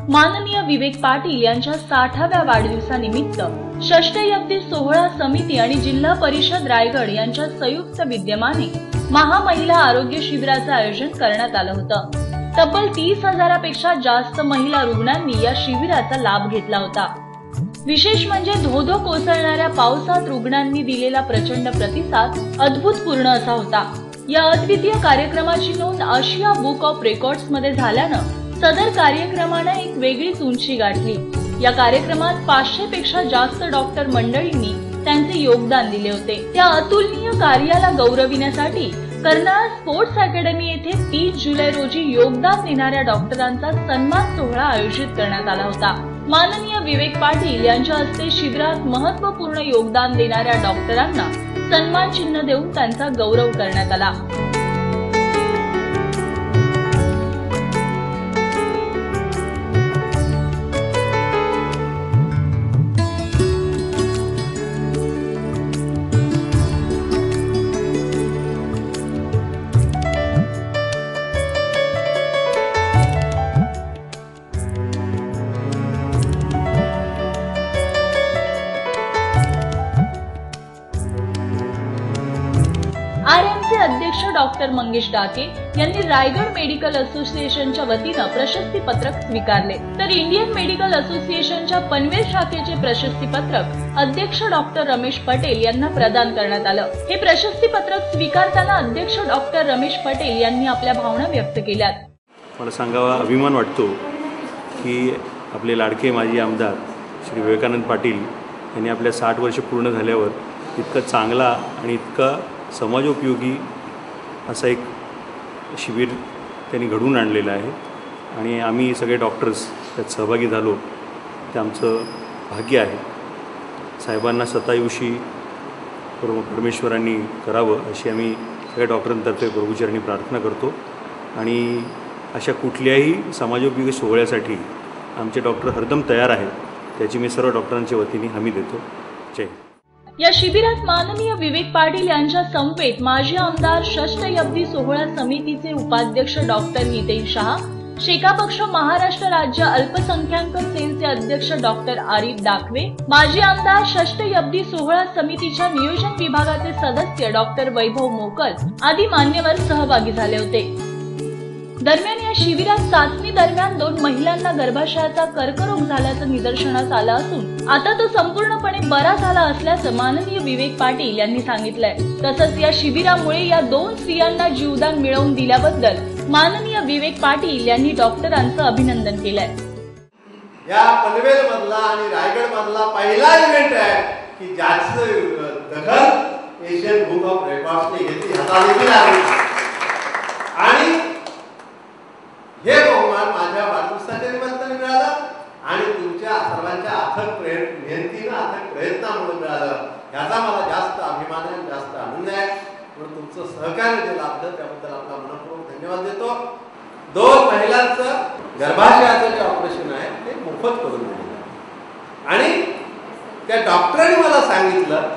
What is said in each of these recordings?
माननीय विवेक पाटील यांच्या 60व्या वाढदिवसानिमित्त षष्टयब्दी सोहळा समिती आणि जिल्हा परिषद रायगड यांच्या संयुक्त विद्यमाने महामहिला आरोग्य शिबिराचे आयोजन करण्यात आलं होतं। तब्बल 30,000पेक्षा जास्त महिला रुग्णांनी या शिबिराचा लाभ घेतला होता। विशेष म्हणजे धोधो कोसळणाऱ्या पावसात रुग्णांनी दिलेला प्रचंड प्रतिसाद अद्भुतपूर्ण असा होता। या अद्वितीय कार्यक्रमाची नोंद आशिया बुक ऑफ रेकॉर्ड्स मध्ये झाल्यानं सदर कार्यक्रमाने एक वेगळीच उंची गाठली। या कार्यक्रमात 500 पेक्षा जास्त डॉक्टर मंडळींनी त्यांचे योगदान दिले होते। त्या अतुलनीय कार्याला गौरविण्यासाठी कर्नाळ स्पोर्ट्स अकॅडमी येथे 30 जुलै रोजी योगदान देणाऱ्या डॉक्टरांचा सन्मान सोहळा आयोजित करण्यात आला होता। माननीय विवेक पाटील यांच्या हस्ते शिबिरात महत्त्वपूर्ण योगदान देणाऱ्या डॉक्टरांना सन्मान चिन्ह देऊन त्यांचा गौरव करण्यात आला। आरएमचे अध्यक्ष डॉक्टर मंगेश डाके यांनी रायगड मेडिकल असोसिएशनच्या वतीने प्रशस्ती पत्रक स्वीकारले, तर इंडियन मेडिकल असोसिएशनच्या पनवेल शाखेचे प्रशस्ती पत्रक अध्यक्ष डॉक्टर रमेश पटेल यांना प्रदान करण्यात आलं। हे प्रशस्ती पत्रक स्वीकारताना अध्यक्ष डॉक्टर रमेश पटेल यांनी आपल्या भावना व्यक्त केल्यात। मला सांगावा अभिमान वाटतो की आपले लाडके माजी आमदार श्री विवेकानंद पाटील यांनी आपल्या 60 वर्ष पूर्ण झाल्यावर इतका चांगला आणि इतका समाजोपयोगी असा एक शिबिर त्यांनी घडवून आणलेलं आहे आणि आम्ही सगळे डॉक्टर्स त्यात सहभागी झालो, ते आमचं भाग्य आहे। साहेबांना सतायुषी परमेश्वरांनी करावं अशी आम्ही सगळ्या डॉक्टरांतर्फे प्रभूचरणी प्रार्थना करतो आणि अशा कुठल्याही समाजोपयोगी सोहळ्यासाठी आमचे डॉक्टर हरदम तयार आहेत, त्याची मी सर्व डॉक्टरांच्या वतीने हमी देतो। जय हिंद। या शिबिरात माननीय विवेक पाटील यांच्या समवेत माजी आमदार षष्टयब्दी सोहळा समितीचे उपाध्यक्ष डॉक्टर हितेश शहा, शेका पक्ष महाराष्ट्र राज्य अल्पसंख्याक सेलचे अध्यक्ष डॉक्टर आरिफ दाखवे, माजी आमदार षष्टयब्दी सोहळा समितीच्या नियोजन विभागाचे सदस्य डॉक्टर वैभव मोकल आदी मान्यवर सहभागी झाले होते। दरम्यान या शिबिरात चाचणी दरम्यान 2 महिलांना गर्भाशयाचा कर्करोग झाल्याचं निदर्शनास आलं असून आता तो संपूर्णपणे बरा झाला असल्याचं माननीय विवेक पाटील यांनी सांगितलंय। तसंच या शिबिरामुळे या 2 स्त्रियांना जीवदान मिळवून दिल्याबद्दल माननीय विवेक पाटील यांनी डॉक्टरांचं अभिनंदन केलंय। या पनवेल मधला आणि रायगड मधला पहिला इव्हेंट आहे की ज्याचं दखल एशियन बुक ऑफ रेकॉर्ड्सने घेतली आणि हे बहुमान माझ्या वाढदिवसाच्या निमित्ताने मिळालं आणि तुमच्या सर्वांच्या अथक मेहनतीनं अथक प्रयत्नामुळे मिळालं, याचा मला जास्त अभिमान आहे, जास्त आनंद आहे। म्हणून तुमचं सहकार्य जे लाभलं त्याबद्दल आपला मनपूर्वक धन्यवाद देतो। 2 महिलांचं गर्भाशयाचं जे ऑपरेशन आहे ते मोफत करून दिलं आणि त्या डॉक्टरांनी मला सांगितलं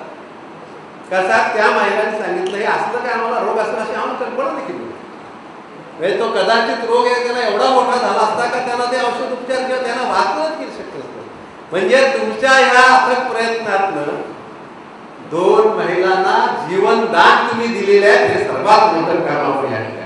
कसा त्या महिलांनी सांगितलं हे असलं काय आम्हाला रोग असला अशी आम्हाला कल्पना देखील नव्हती। तो कदाचित रोग आहे त्याला एवढा मोठा झाला असता का त्याला ते औषध उपचार किंवा त्यांना वाचणं केलं शक्य असतं। म्हणजे तुमच्या या अथक प्रयत्नातनं 2 महिलांना जीवनदान तुम्ही दिलेले आहे, हे सर्वात मोठं काम आपण या ठिकाणी